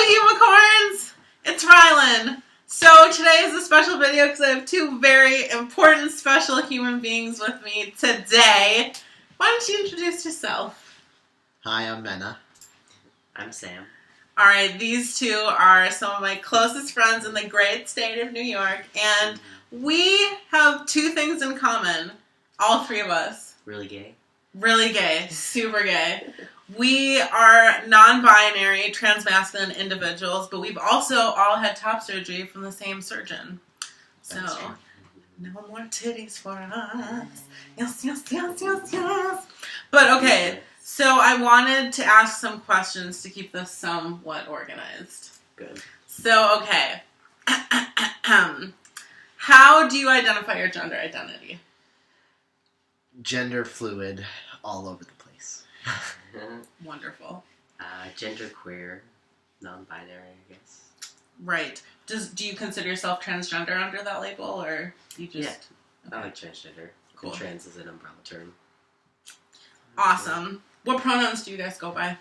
unicorns! It's Rylan. So today is a special video because I have two very important special human beings with me today. Why don't you introduce yourself? Hi, I'm Mena. I'm Sam. Alright, these two are some of my closest friends in the great state of New York, and we have two things in common. All three of us. Really gay? Really gay. Super gay. We are non-binary, transmasculine individuals, but we've also all had top surgery from the same surgeon. So, no more titties for us. Yes, yes, yes, yes, yes. But okay, so I wanted to ask some questions to keep this somewhat organized. Good. So, okay. How do you identify your gender identity? Gender fluid all over the place. Wonderful. Genderqueer, non-binary, I guess. Right. Do you consider yourself transgender under that label, or you just... Yeah. Okay. I like transgender. Cool. And trans is an umbrella term. Awesome. What pronouns do you guys go by?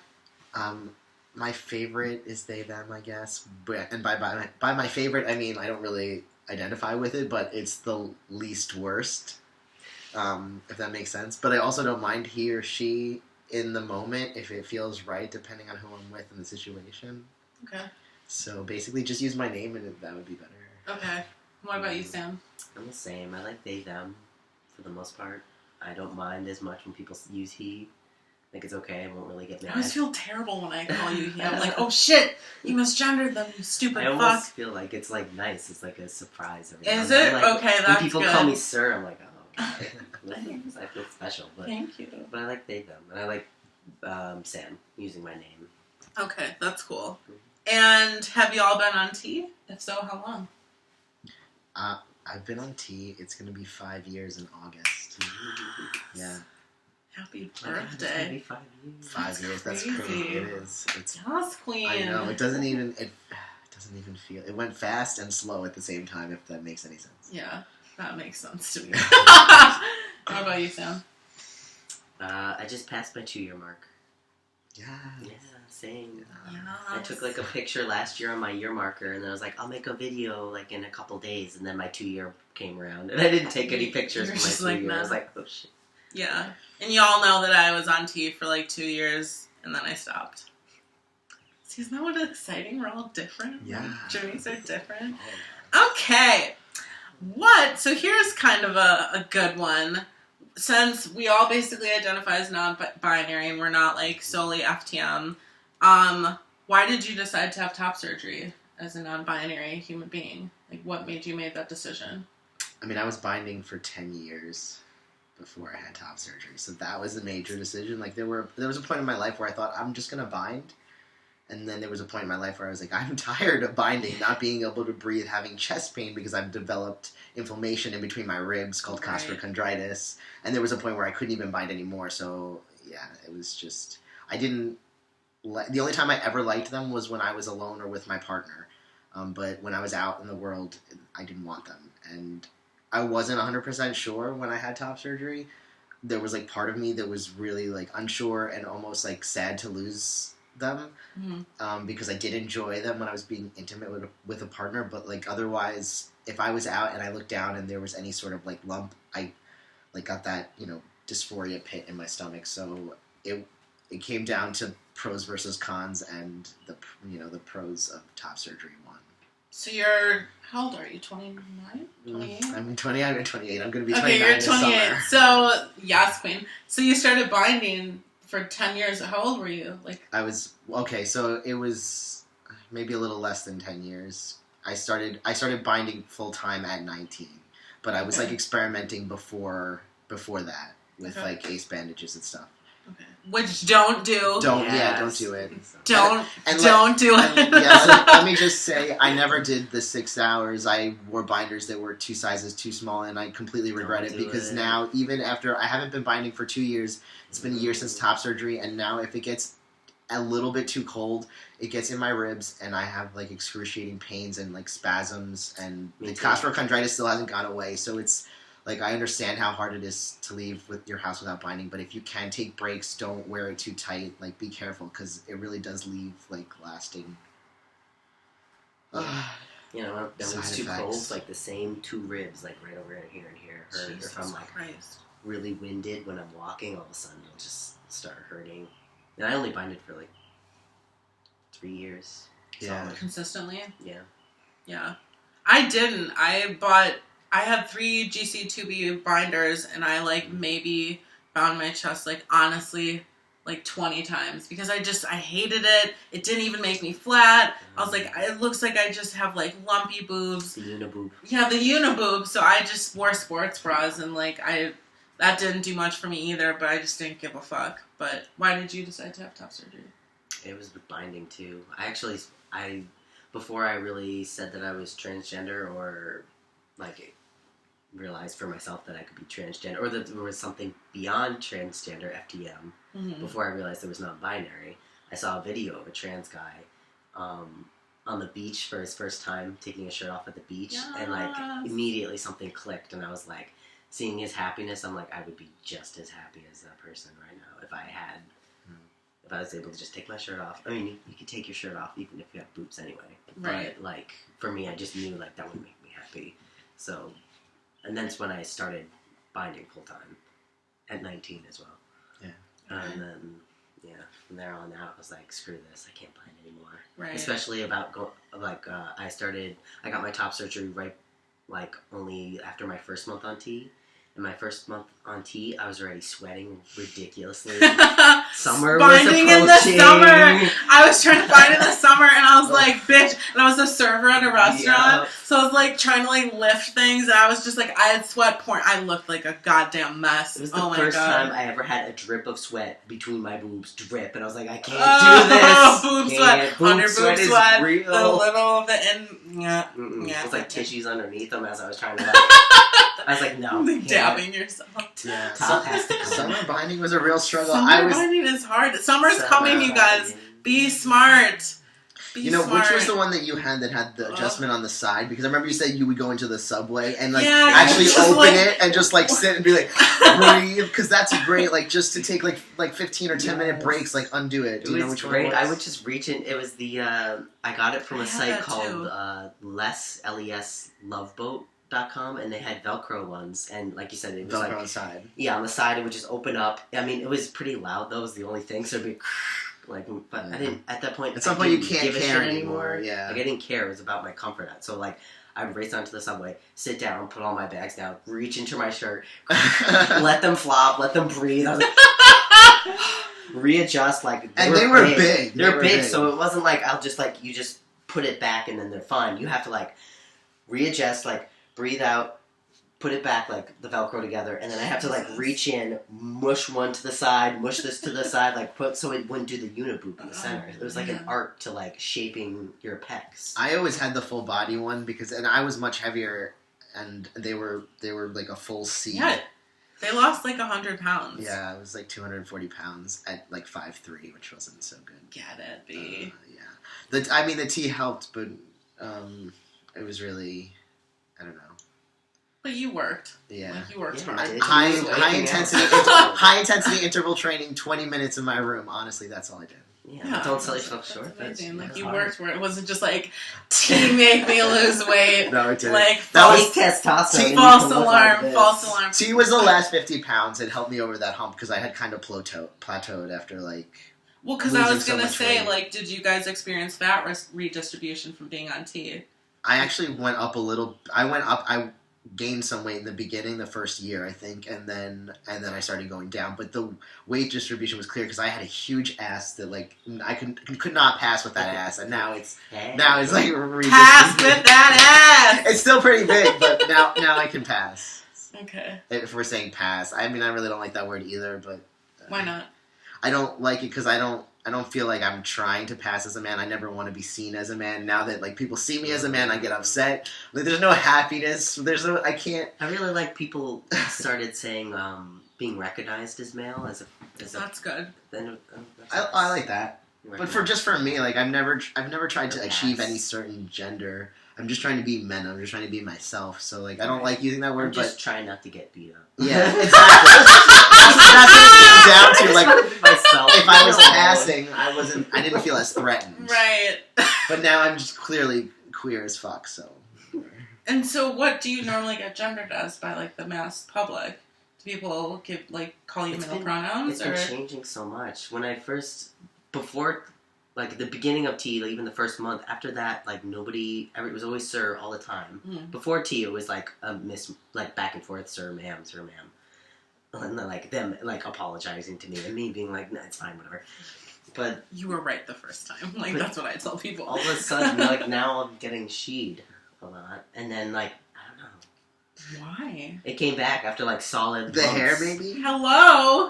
My favorite is they, them, I guess. And by my favorite, I mean I don't really identify with it, but it's the least worst, if that makes sense. But I also don't mind he or she in the moment if it feels right, depending on who I'm with in the situation. Okay. So basically just use my name and that would be better. Okay. What about you, Sam? I'm the same. I like they, them, for the most part. I don't mind as much when people use he. I think it's okay. I won't really get mad. I always feel terrible when I call you he. I'm like, oh shit, you misgendered them, you stupid I fuck. almost feel like it's like nice. It's like a surprise. Is it? Like, okay, that's when people good. call me sir, I'm like, oh, okay. I feel special. But, Thank you. But I like they, them. And I like Sam, using my name. Okay, that's cool. And have you all been on T? If so, how long? I've been on T. It's going to be 5 years in August. Yeah. Happy It's gonna birthday. be 5 years. 5 years. That's crazy. crazy. It is. It's. Yes, queen. I know. It doesn't even feel. It went fast and slow at the same time. If that makes any sense. Yeah, that makes sense to me. How about you, Sam? I just passed my 2-year mark. Yeah. Yeah, same. Yes. I took like a picture last year on my year marker, and then I was like, I'll make a video like in a couple days, and then my 2-year came around, and I didn't take any pictures You're for just my like, 2-year. I was nah. like, oh shit. Yeah. And y'all know that I was on T for like 2 years, and then I stopped. See, isn't that what exciting? We're all different. Yeah. Journeys are different. Oh, Okay. So here's kind of a good one. Since we all basically identify as non-binary and we're not like solely FTM, why did you decide to have top surgery as a non-binary human being? Like, what made you make that decision? I mean, I was binding for 10 years before I had top surgery, so that was a major decision. Like, there was a point in my life where I thought, I'm just gonna bind. And then there was a point in my life where I was like, I'm tired of binding, not being able to breathe, having chest pain because I've developed inflammation in between my ribs called costochondritis. And there was a point where I couldn't even bind anymore. So, yeah, it was just... the only time I ever liked them was when I was alone or with my partner. But when I was out in the world, I didn't want them. And I wasn't 100% sure when I had top surgery. There was, like, part of me that was really, like, unsure and almost, like, sad to lose them, because I did enjoy them when I was being intimate with a partner, but like otherwise, if I was out and I looked down and there was any sort of like lump, I like got that dysphoria pit in my stomach. So it came down to pros versus cons, and the pros of top surgery won. So how old are you? 29? 28? I'm 20. I'm 28. I'm going to be 29 Okay, you're this 28. summer. So, yes, queen. So you started binding for 10 years. How old were you? Like, I was so it was maybe a little less than 10 years. I started binding full time at 19, but I was like experimenting before that with like ace bandages and stuff. Okay. Which don't do. Don't do it. Don't do it. Let me just say, I never did the 6 hours. I wore binders that were 2 sizes too small, and I completely regret it because now, even after I haven't been binding for 2 years, it's been a year since top surgery, and now if it gets a little bit too cold, it gets in my ribs, and I have like excruciating pains and like spasms, and the costochondritis still hasn't gone away. So it's like, I understand how hard it is to leave with your house without binding, but if you can take breaks, don't wear it too tight. Like, be careful, because it really does leave like lasting You know, when Side it's too effects. cold, like the same 2 ribs, like right over here and here hurt. Jesus If I'm like Christ. really winded when I'm walking, all of a sudden it'll just start hurting. And I only binded for like 3 years. Yeah. Solid. Consistently? Yeah. Yeah. I didn't. I had 3 GC2B binders, and I, like, maybe bound my chest, like, honestly, like 20 times. Because I hated it. It didn't even make me flat. I was like, it looks like I just have, like, lumpy boobs. The uniboob. Yeah, the uniboob. So I just wore sports bras, and, like, that didn't do much for me either, but I just didn't give a fuck. But why did you decide to have top surgery? It was with binding too. Before I really said that I was transgender or like realized for myself that I could be transgender or that there was something beyond transgender FTM. Mm-hmm. Before I realized there was non-binary, I saw a video of a trans guy on the beach for his first time taking his shirt off at the beach, and like immediately something clicked, and I was like, seeing his happiness, I'm like, I would be just as happy as that person right now if I was able to just take my shirt off. I mean, you could take your shirt off even if you have boobs anyway. Right. But, like, for me, I just knew, like, that would make me happy. So, and that's when I started binding full-time. At 19 as well. Yeah. And then, yeah, from there on out, I was like, screw this, I can't bind anymore. Right. Especially about, I got my top surgery right, like, only after my first month on T. And my first month on T, I was already sweating ridiculously. Summer was Binding approaching. in the summer. I was trying to bind in the summer, and I was like, bitch. And I was a server at a restaurant, so I was like trying to like lift things, and I was just like, I had sweat pouring. I looked like a goddamn mess. It was the first time I ever had a drip of sweat between my boobs. Drip, and I was like, I can't do this. Boob sweat. Under boob sweat. Real. The little of the end. Yeah. It was like tissues underneath them as I was trying to. Like, I was like, no. Like dabbing yourself. Yeah. Top has to come. Summer binding was a real struggle. Summer binding is hard. Summer's coming, you guys. Be smart. Be smart. Which was the one that you had that had the adjustment on the side? Because I remember you said you would go into the subway and like actually open it and just like sit and be like breathe, because that's great. Like just to take like 15 or 10-minute breaks, like undo it. Do you know which one it was? I would just reach in. It was the I got it from a site called LesLoveboat.com, and they had Velcro ones, and like you said, it was Velcro like on the side. Yeah, on the side it would just open up. I mean, it was pretty loud though. Was the only thing. So it'd be like, but I didn't at that point. At some point, you can't give a care shit anymore. Yeah, like I didn't care. It was about my comfort. So like, I would race onto the subway, sit down, put all my bags down, reach into my shirt, let them flop, let them breathe. I was like, readjust. Like, they were big. They're big, so it wasn't like I'll just like you just put it back and then they're fine. You have to like readjust, like breathe out, put it back, like the Velcro together, and then I have to like reach in, mush one to the side, mush this to the side, like put so it wouldn't do the uniboob in the center. It was like an art to like shaping your pecs. I always had the full body one and I was much heavier, and they were like a full C. Yeah, they lost like 100 pounds. Yeah, I was like 240 pounds at like 5'3", which wasn't so good. Get it, B. Yeah, the tea helped, but it was really, I don't know. But you worked. Yeah. Like, you worked hard. High intensity interval training, 20 minutes in my room. Honestly, that's all I did. Yeah, don't sell yourself short. Amazing. Like, you worked for it. It wasn't just like, tea make me lose weight. No, it didn't. Like, that was testosterone. False alarm. Tea was the last 50 pounds. It helped me over that hump because I had kind of plateaued after like. Well, because I was gonna say, like, did you guys experience fat redistribution from being on tea? I actually went up a little. I gained some weight in the beginning, the first year, I think, and then I started going down. But the weight distribution was clear because I had a huge ass that like I could not pass with that ass, and now it's like pass with that ass. It's still pretty big, but now I can pass. Okay. If we're saying pass, I mean I really don't like that word either, but why not? I don't like it because I don't feel like I'm trying to pass as a man. I never want to be seen as a man. Now that like people see me as a man, I get upset. Like, there's no happiness. I can't. I really like people started saying being recognized as male as a that's good. Then I like that. But for me, like I've never tried to achieve any certain gender. I'm just trying to be Mena. I'm just trying to be myself. So like I don't like using that word. I'm just trying not to get beat up. Yeah, exactly. That's what it came down to. Like if I was passing, I didn't feel as threatened. Right. But now I'm just clearly queer as fuck, so. And so what do you normally get gendered as by, like, the mass public? Do people call you middle pronouns? It's been changing so much. When I first, before, like, the beginning of T, like, even the first month, after that, like, it was always sir all the time. Mm. Before T, it was, like, a like, back and forth, sir, ma'am. And then, like, them, like, apologizing to me and me being like, nah, it's fine, whatever. But you were right the first time. Like, that's what I tell people. All of a sudden, like, now I'm getting she'd a lot. And then, like, I don't know. Why? It came back after, like, solid The months. hair, maybe? Hello?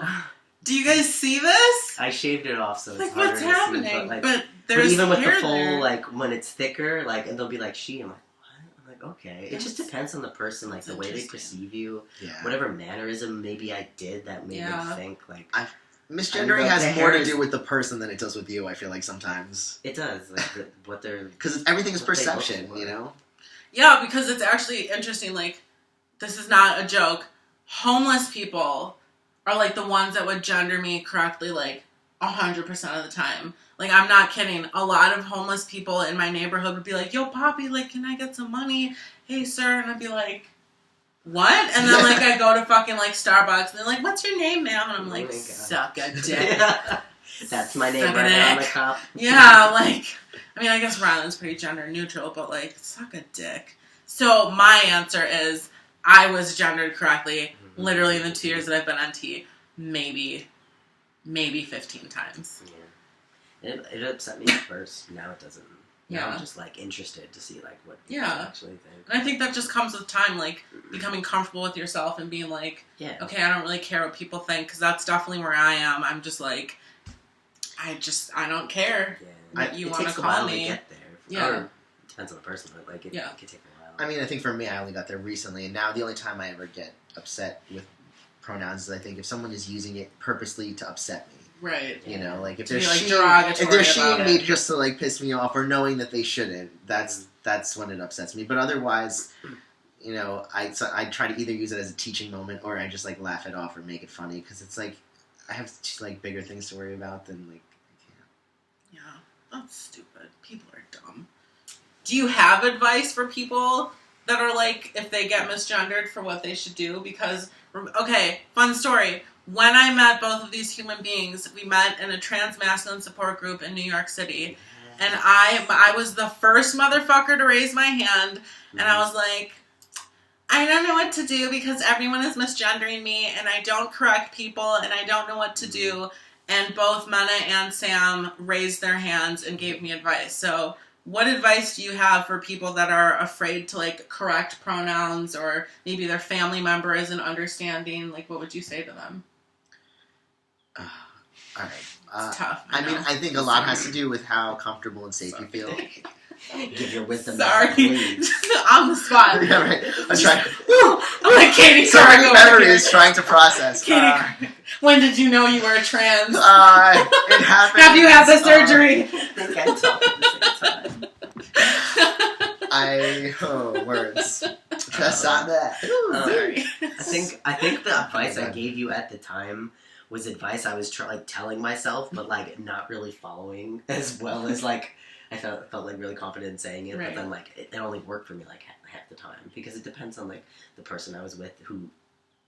Do you guys see this? I shaved it off, so it's like, harder what's to happening? see. But, like, but there's even with the hair full, there. like, when it's thicker, like, and they'll be like, she. I'm like, what? I'm like, okay. It just depends on the person, like, the way they perceive you. Yeah. Whatever mannerism maybe I did that made them think, like... Misgendering has more to do with the person than it does with you, I feel like, sometimes. It does. Like, what they're... Because everything is perception, you know? Yeah, because it's actually interesting, like, this is not a joke. Homeless people are, like, the ones that would gender me correctly, like, 100% of the time. Like, I'm not kidding. A lot of homeless people in my neighborhood would be like, yo, Poppy, like, can I get some money? Hey, sir. And I'd be like, what? And then, like, I go to fucking, like, Starbucks, and they're like, what's your name, ma'am? And I'm like, suck a dick. That's my name Suck a right on the dick. cup. Yeah, like, I mean, I guess Ryland's pretty gender neutral, but, like, suck a dick. So my answer is I was gendered correctly literally in the 2 years that I've been on T. Maybe 15 times. Yeah. It upset me at first. Now it doesn't. Now Yeah. I'm just, like, interested to see, like, what people Yeah. actually think. And I think that just comes with time, like, becoming comfortable with yourself and being like, Yeah. okay, I don't really care what people think, because that's definitely where I am. I'm just like, I don't care what you want to call me. To get there. Yeah. Or, it depends on the person, but, like, it could take a while. I mean, I think for me, I only got there recently, and now the only time I ever get upset with pronouns is I think if someone is using it purposely to upset me. Right. You know, like if To they're be, like, if they're derogatory about me it. just to like piss me off or knowing that they shouldn't, that's when it upsets me. But otherwise, you know, I try to either use it as a teaching moment or I just like laugh it off or make it funny because it's like I have just, like bigger things to worry about than like. Yeah, that's stupid. People are dumb. Do you have advice for people that are like, if they get misgendered, for what they should do? Because, okay, fun story. When I met both of these human beings, we met in a trans masculine support group in New York City. And I was the first motherfucker to raise my hand. And I was like, I don't know what to do because everyone is misgendering me. And I don't correct people. And I don't know what to do. And both Mena and Sam raised their hands and gave me advice. So what advice do you have for people that are afraid to, like, correct pronouns, or maybe their family member isn't understanding? Like, what would you say to them? All right. It's tough. I mean, I think a lot has to do with how comfortable and safe you feel. Give your wisdom. Sorry. On the spot. Yeah, right. I'm trying. I'm like Katie Sorry, Couric memory over is trying to process. Katie Couric. When did you know you were a trans? It happened. Have you had the surgery? I think I talked at the same time. Words. Just on that. Sorry. I think the advice I gave you at the time was advice I was telling myself, but like not really following as well as like I felt like really confident in saying it, Right. but then like it only worked for me like half the time because it depends on like the person I was with who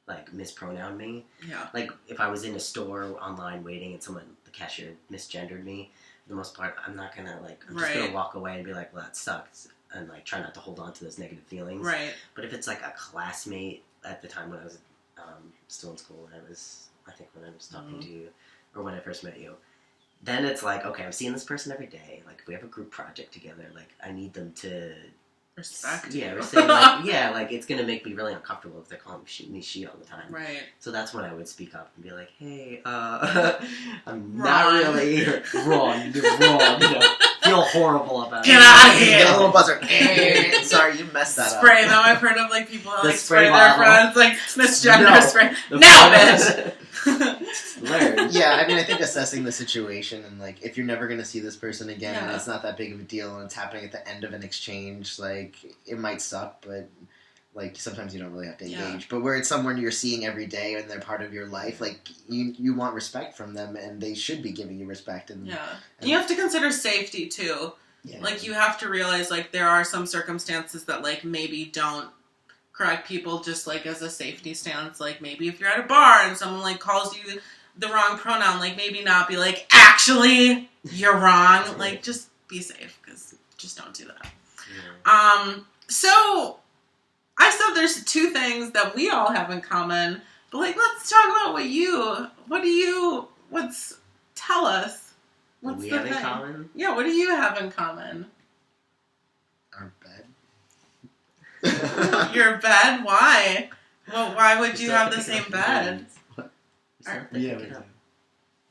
like mispronounced me. Yeah. Like if I was in a store online waiting and the cashier misgendered me, for the most part I'm not gonna like I'm just Right. gonna walk away and be like, well that sucks, and like try not to hold on to those negative feelings. Right. But if it's like a classmate at the time when I was still in school, when I was talking to you, or when I first met you, then it's like, okay, I'm seeing this person every day. Like, if we have a group project together, like, I need them to Respect. Yeah, we're saying like, yeah, like it's gonna make me really uncomfortable if they're calling me she all the time. Right. So that's when I would speak up and be like, hey, I'm not really wrong. You're wrong. You know, feel horrible about Get it. out of You here. get a little buzzer. Sorry, you messed that Spray up. them. I've heard of like people that The like spray spray their bottle. friends, like misgender No. spray. The Now, problem- bitch. Learn. Yeah, I mean, I think assessing the situation and, like, if you're never going to see this person again and Yeah. it's not that big of a deal and it's happening at the end of an exchange, like, it might suck, but, like, sometimes you don't really have to engage. Yeah. But where it's someone you're seeing every day and they're part of your life, like, you want respect from them and they should be giving you respect. And Yeah. And you have to consider safety, too. Yeah. Like, you have to realize, like, there are some circumstances that, like, maybe don't correct people just, like, as a safety stance. Like, maybe if you're at a bar and someone, like, calls you the wrong pronoun, like, maybe not be like, actually, you're wrong. Like, just be safe, because just don't do that. Yeah. So, I said there's 2 things that we all have in common, but, like, let's talk about tell us. What's we the have thing? in common? Yeah, what do you have in common? Our bed. Your bed? Why? Well, why would you have the same bed? Yeah, we do.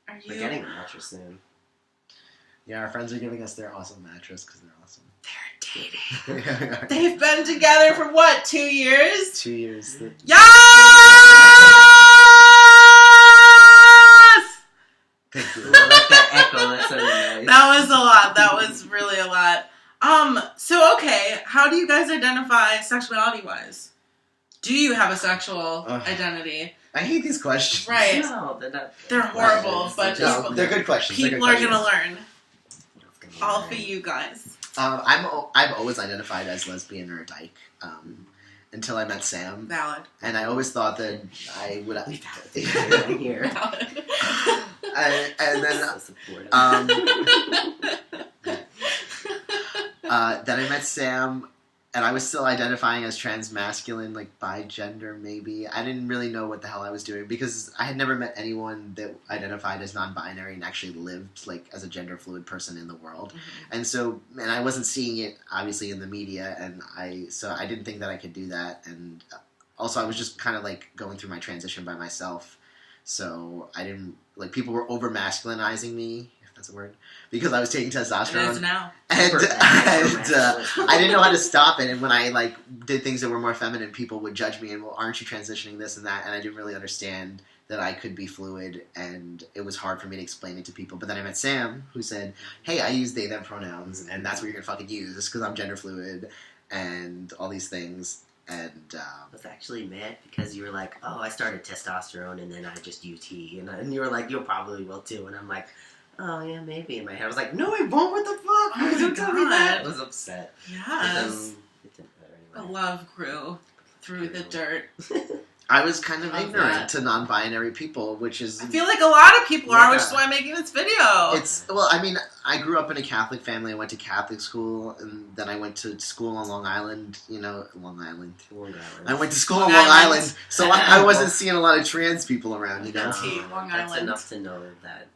Are We're you? getting a mattress soon. Yeah, our friends are giving us their awesome mattress because they're awesome. They're dating. They've been together for what? 2 years? 2 years. Yes! Thank you. I like that echo. That's so nice. That was a lot. That was really a lot. So okay, how do you guys identify sexuality-wise? Do you have a sexual identity? I hate these questions. Right. No, they're not. They're horrible, but No, they're good questions. people are gonna learn. All for you guys. I've always identified as lesbian or a dyke until I met Sam, Valid. and I always thought that I would. Here. Valid. and then So supportive. then I met Sam, and I was still identifying as transmasculine, like bi gender maybe. I didn't really know what the hell I was doing because I had never met anyone that identified as non-binary and actually lived like as a gender fluid person in the world. Mm-hmm. And I wasn't seeing it obviously in the media, and I didn't think that I could do that. And also I was just kind of like going through my transition by myself, so I didn't like people were over masculinizing me, if that's a word, because I was taking testosterone. It is now. And I didn't know how to stop it. And when I like did things that were more feminine, people would judge me and, well, aren't you transitioning this and that? And I didn't really understand that I could be fluid, and it was hard for me to explain it to people. But then I met Sam, who said, hey, I use they, them pronouns, and that's what you're going to fucking use because I'm gender fluid and all these things. And I was actually mad because you were like, oh, I started testosterone and then I just used he. And you were like, you probably will too. And I'm like, oh, yeah, maybe. In my head, I was like, no, I won't. What the fuck? Oh Why my you tell me that? God. I was upset. But Yes. then it didn't matter The anyway. love grew through the dirt. I was kind of Love ignorant that. to non-binary people, which is... I feel like a lot of people are, Yeah. which is why I'm making this video. Well, I mean, I grew up in a Catholic family. I went to Catholic school, and then I went to school on Long Island. Long Island. Long Island. I went to school Long on Long Island. Island, so I wasn't seeing a lot of trans people around, That's Long That's Island. enough to know that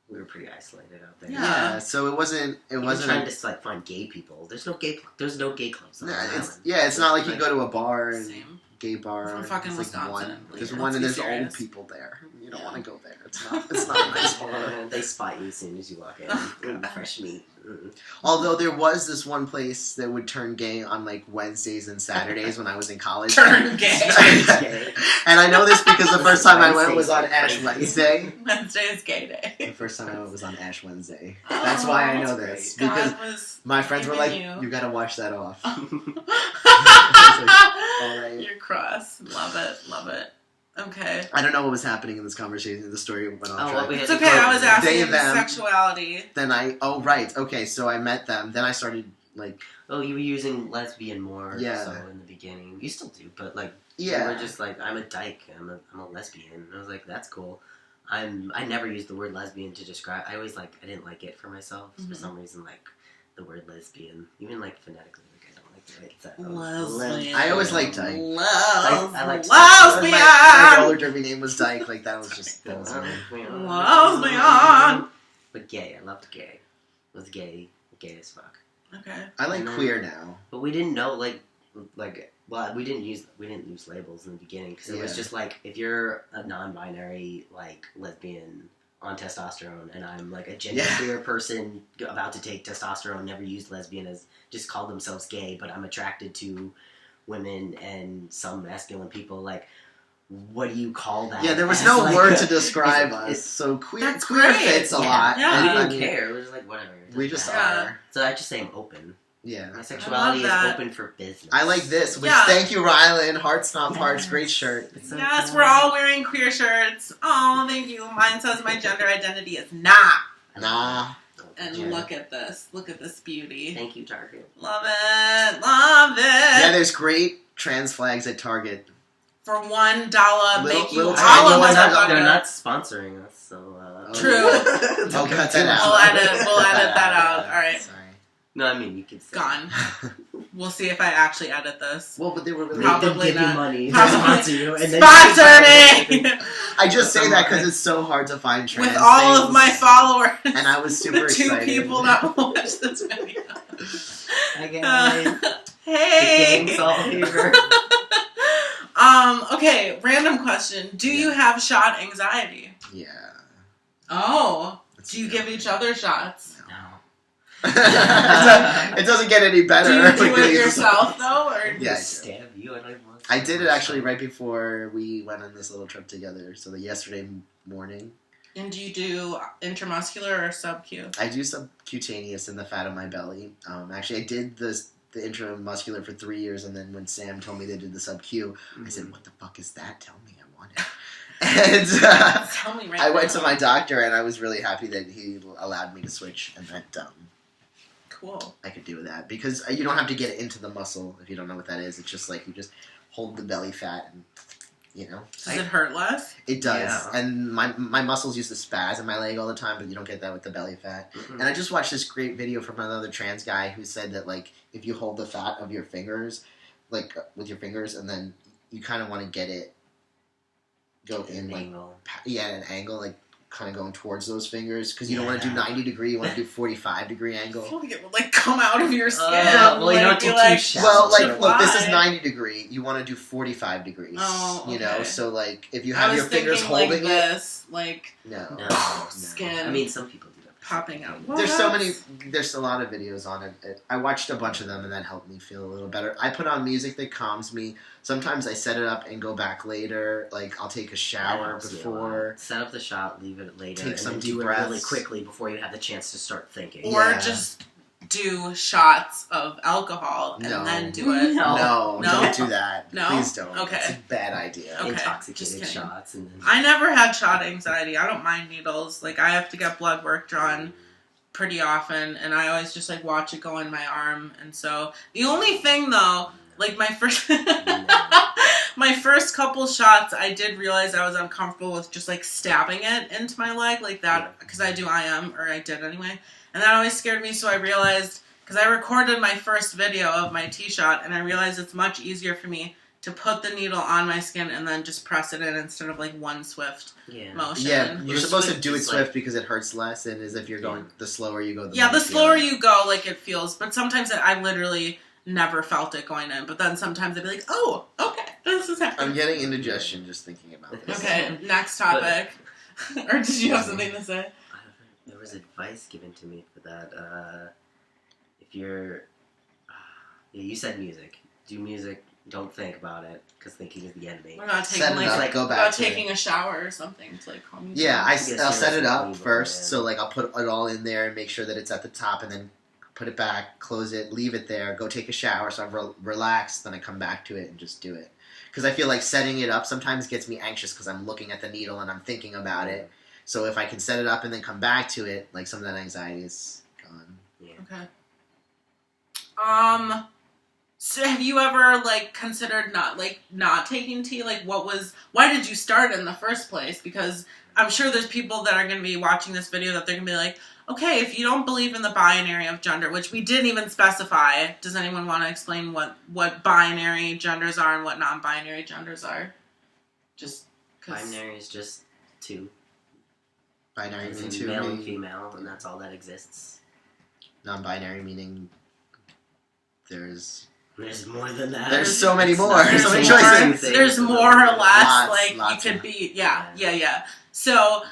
we were pretty isolated out there. Yeah. Yeah, so it wasn't. Even trying to like find gay people. There's no gay clubs on Long Island. It's not like you go to a bar and Same. gay bar. From fucking it's like Wisconsin. one. Like, There's let's one, and be there's serious. old people there. You don't Yeah. want to go there. It's not a nice bar. They spot you as soon as you walk in. Oh, God. Fresh meat. Although there was this one place that would turn gay on like Wednesdays and Saturdays when I was in college. Turn gay. Gay. And I know this because the first time I went was on Ash Wednesday. Wednesday is gay day. The first time I went was on Ash Wednesday. That's why I know That's this. great. Because God was my friends were like, giving you gotta wash that off. Alright. You're cross. Love it. Love it. Okay. I don't know what was happening in this conversation. The story went off track. It's okay. I was asking They, them. sexuality. Then right. Okay, so I met them. Then I started, like, Oh, you were using lesbian more Yeah. so in the beginning. You still do, but like yeah. you were just like, I'm a dyke, I'm a lesbian. And I was like, that's cool. I never used the word lesbian to describe. I always I didn't like it for myself for some reason. Like the word lesbian, even like phonetically, like I don't like the way it sounds. Lesbian. I always liked Dyke. I like Lesbian. My roller derby name was Dyke. Like, that was just... That was me. Lesbian. But gay, I loved gay. I was gay as fuck. Okay. I like queer now. But we didn't know well, we didn't use labels in the beginning because it was Yeah. just like if you're a non-binary like lesbian on testosterone and I'm like a genderqueer person about to take testosterone, never used lesbian as just called themselves gay, but I'm attracted to women and some masculine people. Like, what do you call that? Yeah, there was as, no like, word to describe it's- us. So queer That's queer great. fits a lot. Yeah. We And, I didn't mean, care. It was like whatever. It we doesn't just matter. Yeah. are. So I just say I'm open. Yeah. My sexuality is that. open for business. I like this. Which Yeah. Thank you, Rylan. Hearts not parts. Yes. Great shirt. It's so Yes, fun. we're all wearing queer shirts. Oh, thank you. Mine says my gender identity is nah. Nah. And look at this. Look at this beauty. Thank you, Target. Love it. Love it. Yeah, there's great trans flags at Target. For $1, make you little all tiny of ones us. that They're not sponsoring us, so... True. I'll cut that out. We'll edit that out. All right. Sorry. No, I mean, you can say Gone. We'll see if I actually edit this. Well, but they were really... Probably They'll give not. you money. Probably. They'll sponsor you. And then Sponsor you me! I just say that because it's so hard to find trans With all things. of my followers. And I was super the 2 excited. people that will watch this video. Hi, guys. Hey! The gang's all here. Okay, random question. Do you have shot anxiety? Yeah. Oh. Do you give each other shots? No. It doesn't get any better. Do you do it yourself, though? Or Yeah, I do. Stab you. I don't even want to I did it actually right before we went on this little trip together. So yesterday morning. And do you do intramuscular or sub-Q? I do subcutaneous in the fat of my belly. Actually, I did the intramuscular for 3 years, and then when Sam told me they did the sub-Q, I said, "What the fuck is that? Tell me, I want it." And Tell me right I went now. to my doctor, and I was really happy that he allowed me to switch, and that Cool. I could do that because you don't have to get into the muscle if you don't know what that is. It's just like you just hold the belly fat and. Does it hurt less? It does, Yeah. and my muscles used to spaz in my leg all the time, but you don't get that with the belly fat. Mm-hmm. And I just watched this great video from another trans guy who said that like if you hold the fat of your fingers, like with your fingers, and then you kind of want to get it go in like angle. at an angle, like kind of going towards those fingers because you don't want to do 90 degree, you want to do 45-degree I angle. feel like it would like come out of your skin. Well, you don't be take like, too shallow. Well, like, Sure. look, this is Why? 90 degree. You want to do 45 degrees. Oh, You know, okay. so like if you I have was your fingers thinking holding like it, this, like no. skin. I mean, some people do that. popping out. There's so What? many. There's a lot of videos on it. I watched a bunch of them, and that helped me feel a little better. I put on music that calms me. Sometimes I set it up and go back later. Like I'll take a shower That helps me a before. lot. Set up the shot, leave it later, Take and some then deep do it really breaths. quickly before you have the chance to start thinking. Or Yeah. just do shots of alcohol and No. then do it. No. No, No? don't do that. No? Please don't. Okay. It's a bad idea. Okay, Intoxicated just kidding. shots, and then I never had shot anxiety. I don't mind needles. Like I have to get blood work drawn pretty often, and I always just like watch it go in my arm. And so the only thing though, like my first my first couple shots, I did realize I was uncomfortable with just like stabbing it into my leg like that because I did anyway, and that always scared me. So I realized, because I recorded my first video of my T-shot, and I realized it's much easier for me to put the needle on my skin and then just press it in instead of like one swift motion. Yeah, you're Or supposed to swift do it is swift like- because it hurts less, and as if you're going, the slower you go, the Yeah, more the you feel slower it. you go, like it feels, but sometimes I literally never felt it going in, but then sometimes I'd be like, oh, okay, this is I'm happening. getting indigestion just thinking about this. Okay, next topic. Or did you have something to say? There was advice given to me for that. If you're, you said music. Do music. Don't think about it, because thinking is the enemy. What about Set taking it up, go what back about to it. taking a shower or something to like calm you Yeah, down? I'll Yes, set it up yes, first. yeah. So like I'll put it all in there and make sure that it's at the top, and then put it back, close it, leave it there, go take a shower so I'm relaxed. Then I come back to it and just do it. Because I feel like setting it up sometimes gets me anxious because I'm looking at the needle and I'm thinking about it. So if I can set it up and then come back to it, like some of that anxiety is gone. Yeah. Okay. So have you ever like considered not taking tea? Like why did you start in the first place? Because I'm sure there's people that are going to be watching this video that they're going to be like, okay, if you don't believe in the binary of gender, which we didn't even specify, does anyone want to explain what binary genders are and what non-binary genders are? Just 'cause... Binary is just two. Binary As meaning in two, male and meaning female, and that's all that exists. non-binary meaning there's There's more than that. There's so many It's more. not- There's so many more choices. things There's than more or less, Lots like you could of- be, yeah. So,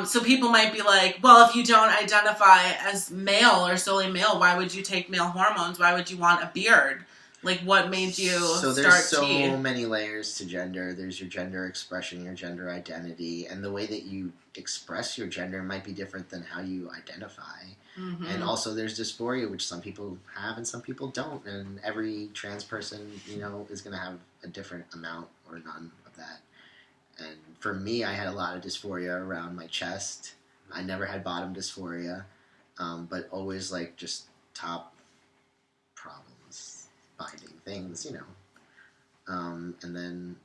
so people might be like, well, if you don't identify as male or solely male, why would you take male hormones? Why would you want a beard? Like, what made you So there's start so tea? many layers to gender. There's your gender expression, your gender identity, and the way that you express your gender might be different than how you identify. Mhm. And also there's dysphoria, which some people have and some people don't. And every trans person, is going to have a different amount or none of that. And for me, I had a lot of dysphoria around my chest. I never had bottom dysphoria. but always like just top problems, binding things, you know. And then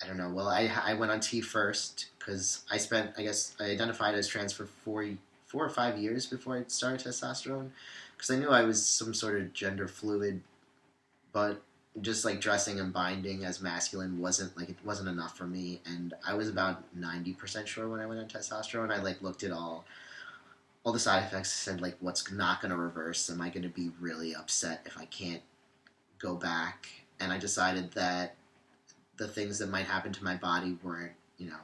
I don't know. Well, I went on T first because I identified as trans for 4 or 5 years before I started testosterone, because I knew I was some sort of gender fluid, but just like dressing and binding as masculine wasn't enough for me, and I was about 90% sure when I went on testosterone. I like looked at all the side effects, said like, what's not going to reverse? Am I going to be really upset if I can't go back? And I decided that the things that might happen to my body weren't, you know,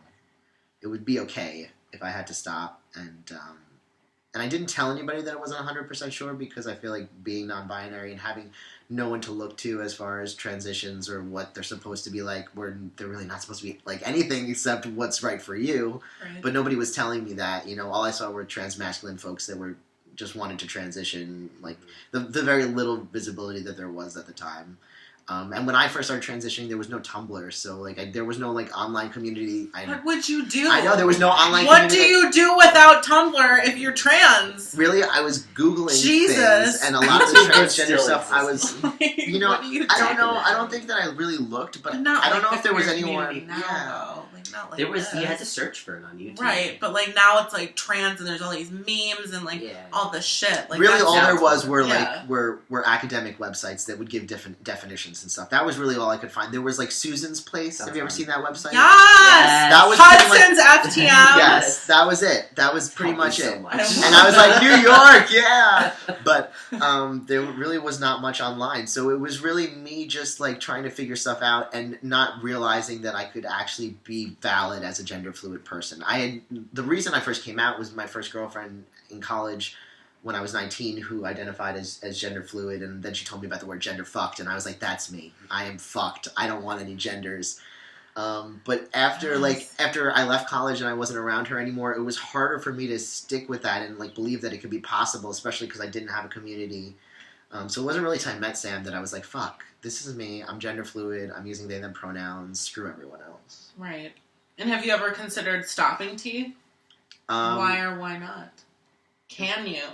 it would be okay if I had to stop. And I didn't tell anybody that I wasn't 100% sure, because I feel like being non-binary and having no one to look to as far as transitions or what they're supposed to be like, where they're really not supposed to be like anything except what's right for you. Right. But nobody was telling me that, you know. All I saw were trans masculine folks that were just wanted to transition, like the very little visibility that there was at the time. And when I first started transitioning, there was no Tumblr, so like there was no like online community. What would you do? I know there was no online. What do you do without Tumblr if you're trans? Really, I was Googling Jesus. things, and a lot of the transgender stuff I was, you know, what do you I don't do? know. I don't think that I really looked, but Not I don't like know if there was queer anyone. community now, though. Like, not like There was, this. you had to search for it on YouTube. Right, but like now it's like trans and there's all these memes and like all the shit. Like, really, that's all there was were yeah. like were academic websites that would give different definitions and stuff. That was really all I could find. There was like Susan's Place. Sounds Have you ever fun. seen that website? Yes! That was Hudson's FTM. Yes, that was it. That was pretty much so it. much. And I was like, New York, yeah. But there really was not much online, so it was really me just like trying to figure stuff out and not realizing that I could actually be valid as a gender fluid person. The reason I first came out was my first girlfriend in college when I was 19 who identified as gender fluid, and then she told me about the word gender fucked, and I was like, that's me. I am fucked. I don't want any genders. But after I left college and I wasn't around her anymore, it was harder for me to stick with that and like believe that it could be possible, especially because I didn't have a community. So it wasn't really until I met Sam that I was like, fuck, this is me. I'm gender fluid. I'm using they, them pronouns. Screw everyone else. Right. And have you ever considered stopping tea? Why or why not? Can you?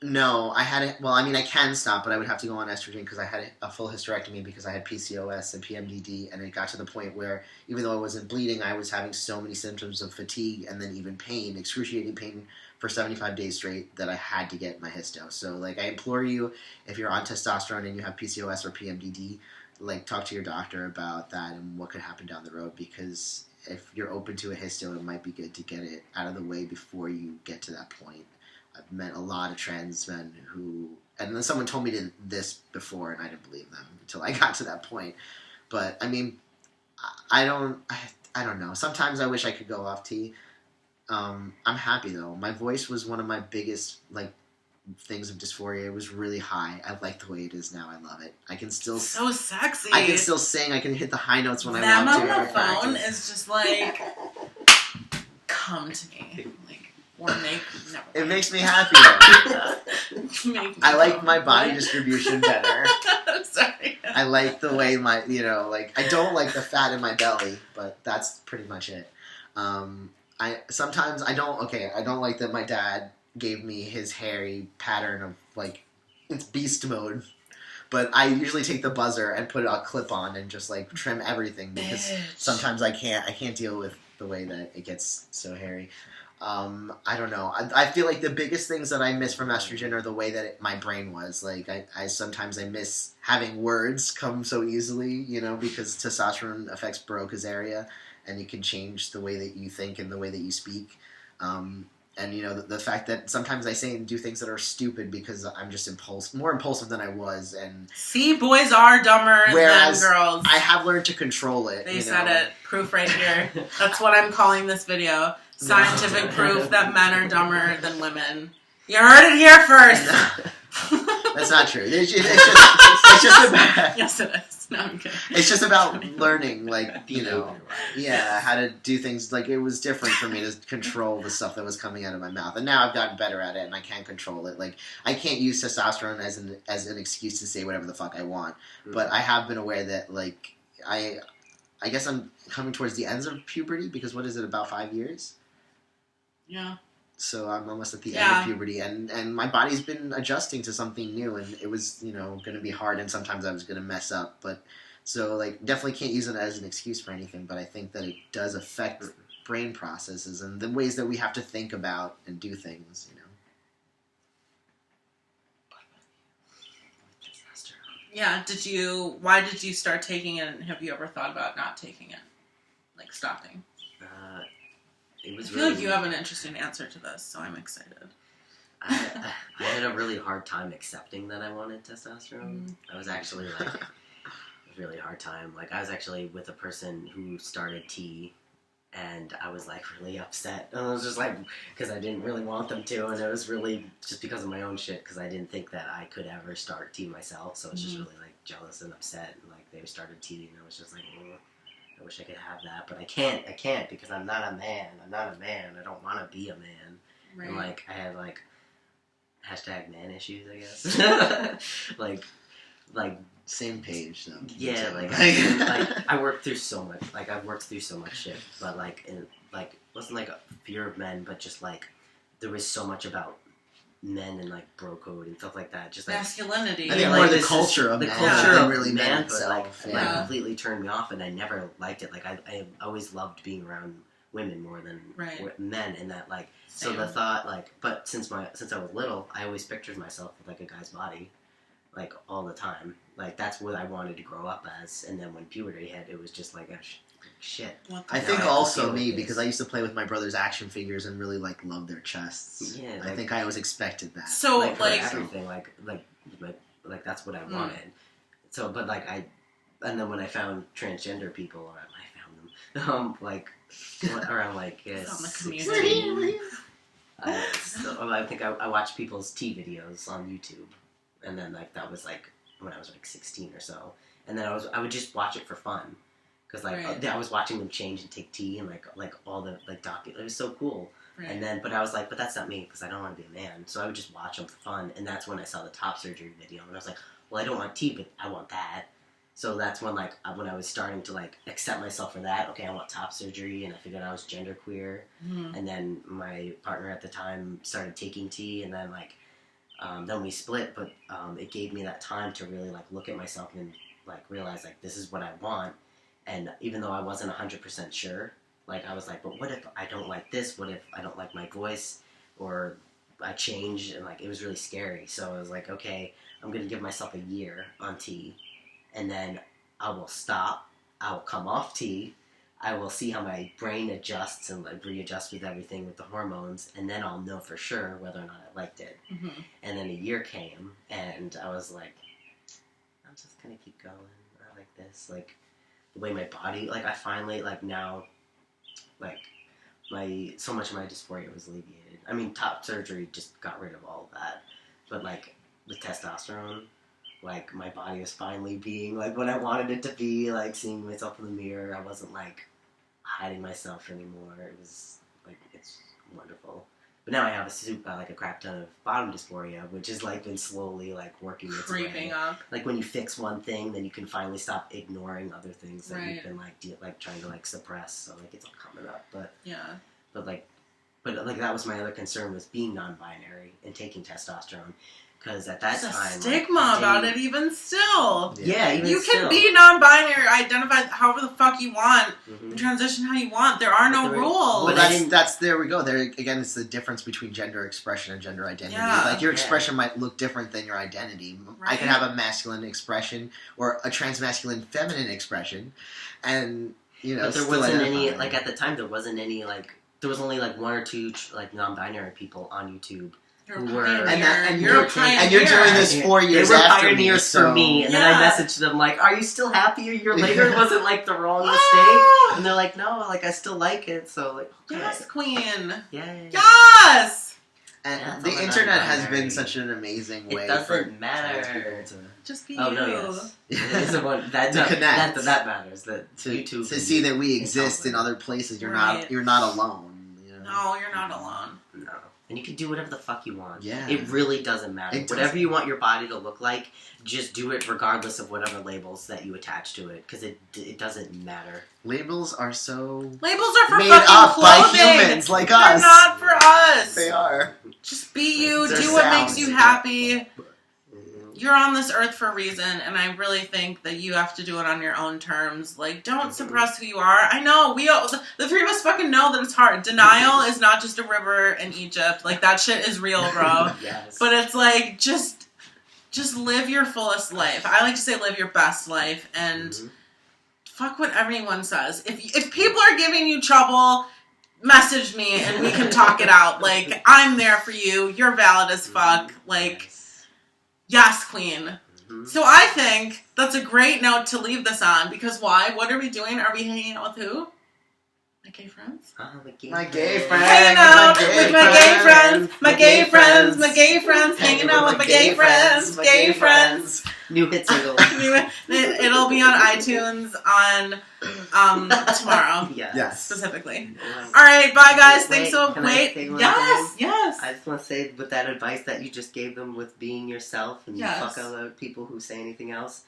No, I had it. Well, I mean, I can stop, but I would have to go on estrogen because I had a full hysterectomy because I had PCOS and PMDD, and it got to the point where even though I wasn't bleeding, I was having so many symptoms of fatigue and then even pain, excruciating pain for 75 days straight that I had to get my histo. So, like, I implore you, if you're on testosterone and you have PCOS or PMDD, like, talk to your doctor about that and what could happen down the road, because if you're open to a histo, it might be good to get it out of the way before you get to that point. I've met a lot of trans men who, and then someone told me this before, and I didn't believe them until I got to that point. But I mean, I don't know. Sometimes I wish I could go off tea. I'm happy though. My voice was one of my biggest like things of dysphoria. It was really high. I like the way it is now. I love it. I can still so sexy. I can still sing. I can hit the high notes when Them I want to. on the phone is just like, come to me, like. Or it makes me happy though. I like my body what? Distribution better. I'm sorry. I like the way my, like, I don't like the fat in my belly, but that's pretty much it. I don't like that my dad gave me his hairy pattern of, like, it's beast mode. But I usually take the buzzer and put a clip on and just, like, trim everything because sometimes I can't deal with the way that it gets so hairy. I don't know. I feel like the biggest things that I miss from estrogen are the way that my brain was. Like, I sometimes I miss having words come so easily, because testosterone affects Broca's area, and it can change the way that you think and the way that you speak. And, the fact that sometimes I say and do things that are stupid because I'm just more impulsive than I was. And see, boys are dumber than girls. I have learned to control it. They said it. Proof right here. That's what I'm calling this video. Scientific proof that men are dumber than women. You heard it here first. That's not true. It's just about. Yes, it is. No, I'm kidding. It's just about learning, like, how to do things. Like, it was different for me to control the stuff that was coming out of my mouth, and now I've gotten better at it, and I can control it. Like, I can't use testosterone as an excuse to say whatever the fuck I want, but I have been aware that, like, I guess I'm coming towards the ends of puberty because what is it, about 5 years? Yeah. So I'm almost at the end of puberty, and my body's been adjusting to something new, and it was, going to be hard, and sometimes I was going to mess up, but so, definitely can't use it as an excuse for anything, but I think that it does affect brain processes and the ways that we have to think about and do things, Yeah, why did you start taking it, and have you ever thought about not taking it? Stopping? It was I feel like you have an interesting answer to this, so I'm excited. I had a really hard time accepting that I wanted testosterone. I was actually, a really hard time. I was actually with a person who started T, and I was, really upset. And I was just, because I didn't really want them to, and it was really just because of my own shit, because I didn't think that I could ever start T myself, so I was just really, jealous and upset, and, they started T, and I was just like, I wish I could have that, but I can't, because I'm not a man. I don't want to be a man. Right. And, I had, hashtag man issues, I guess. Same page, though. Yeah, I worked through so much. I've worked through so much shit, but, it wasn't, a fear of men, but just, there was so much about men and, bro code and stuff like that. Just, masculinity. I think more the culture of manhood really man itself. Completely turned me off, and I never liked it. I always loved being around women more than men, and that, so the thought, but since I was little, I always pictured myself with, a guy's body, all the time. That's what I wanted to grow up as, and then when puberty hit, it was just shit. I think also me, because I used to play with my brother's action figures and really love their chests. Yeah, I think I always expected that. So everything, that's what I wanted. So, but and then when I found transgender people, or I found them, around 16. I think I watched people's tea videos on YouTube, and then that was when I was 16 or so, and then I would just watch it for fun. Because, I was watching them change and take tea and, all the, it was so cool. Right. And then, but I was but that's not me, because I don't want to be a man. So I would just watch them for fun, and that's when I saw the top surgery video, and I was well, I don't want tea, but I want that. So that's when, when I was starting to, accept myself for that. Okay, I want top surgery, and I figured I was genderqueer. Mm-hmm. And then my partner at the time started taking tea, and then, then we split, but it gave me that time to really, look at myself and, realize, this is what I want. And even though I wasn't 100% sure, I was but what if I don't like this? What if I don't like my voice? Or I change? And, it was really scary. So I was okay, I'm going to give myself a year on T. And then I will stop. I will come off T. I will see how my brain adjusts and, readjusts with everything with the hormones. And then I'll know for sure whether or not I liked it. Mm-hmm. And then a year came, and I was I'm just going to keep going. I like this. The way my body, I finally, now, so much of my dysphoria was alleviated. I mean, top surgery just got rid of all of that. But, with testosterone, my body was finally being, what I wanted it to be, seeing myself in the mirror. I wasn't, hiding myself anymore. It was, it's wonderful. But now I have a crap ton of bottom dysphoria, which has been slowly working its way. Creeping up. When you fix one thing, then you can finally stop ignoring other things that you've been trying to suppress. So it's all coming up. But yeah. But that was my other concern, was being non-binary and taking testosterone. Because at that time, stigma about it, even still. Yeah, even you still. can be non-binary, identify however the fuck you want, and transition how you want. There are no rules. Well, that's there we go. There again, it's the difference between gender expression and gender identity. Yeah. Your expression might look different than your identity. Right. I can have a masculine expression or a transmasculine feminine expression, and But there wasn't any at the time. There wasn't any there was only one or two non-binary people on YouTube. And you're doing this 4 years they were after pioneers me, for me, and then I messaged them are you still happy a year later? It wasn't the wrong mistake, and they're no, I still like it. So okay. Yes, queen. Yeah. Yes. And the internet has been such an amazing way. It doesn't matter. Just be you. No, yes. It's the one that connect. That matters. YouTube to see that we exist in other places. You're not alone. No, you're not alone. No. And you can do whatever the fuck you want. Yeah. It really doesn't matter. It Whatever doesn't. you want your body to look like, just do it regardless of whatever labels that you attach to it. Because it doesn't matter. Labels are so Labels are for made fucking up by clothing. humans like They're us. not for us. They are. Just be you. They're Do what makes sounds. you happy. You're on this earth for a reason, and I really think that you have to do it on your own terms. Like, don't suppress who you are. I know, the three of us fucking know that it's hard. Denial is not just a river in Egypt. Like, that shit is real, bro. Yes. But it's like, just live your fullest life. I like to say live your best life, and fuck what everyone says. If people are giving you trouble, message me, and we can talk it out. Like, I'm there for you. You're valid as fuck. Like... Yes, queen. So I think that's a great note to leave this on, because why? What are we doing? Are we hanging out with who? My gay friends? My gay friends. Hanging out with my gay friends. My gay friends. My gay friends. Hanging out with my gay friends. Gay friends. New hit single. It'll be on iTunes on tomorrow. Yes. Specifically. All right, bye guys. Thanks so Can I say one Yes, thing? yes. I just want to say, with that advice that you just gave them with being yourself and Yes. fuck other people who say anything else.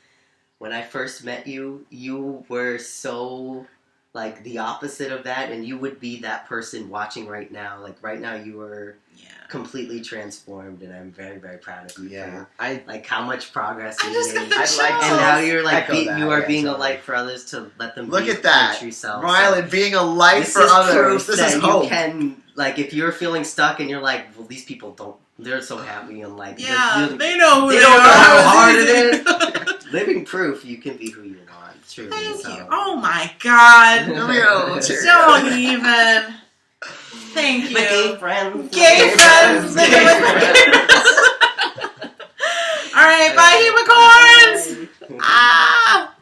When I first met you, you were so like the opposite of that, and you would be that person watching right now. Like right now, you were completely transformed, and I'm very, very proud of you. Yeah, for, like how much progress you just made. got the chills. And now you're like Echo that, you are yeah, being a totally. light for others to let them Look be at that, their true self. Rylan, being a light This for is others. proof This that is hope. you can, like, if you're feeling stuck and you're like, well, these people don't, they're so happy and like, Yeah, they're- they know who they they don't are. know how It's hard easy. it is. Living proof you can be who you want. Truly. Thank so. you. Oh my god. Let me get a little tear. Don't even. Thank you. My gay friends. Gay friends. Gay Living with friends. All right, bye, unicorns. Bye. Ah.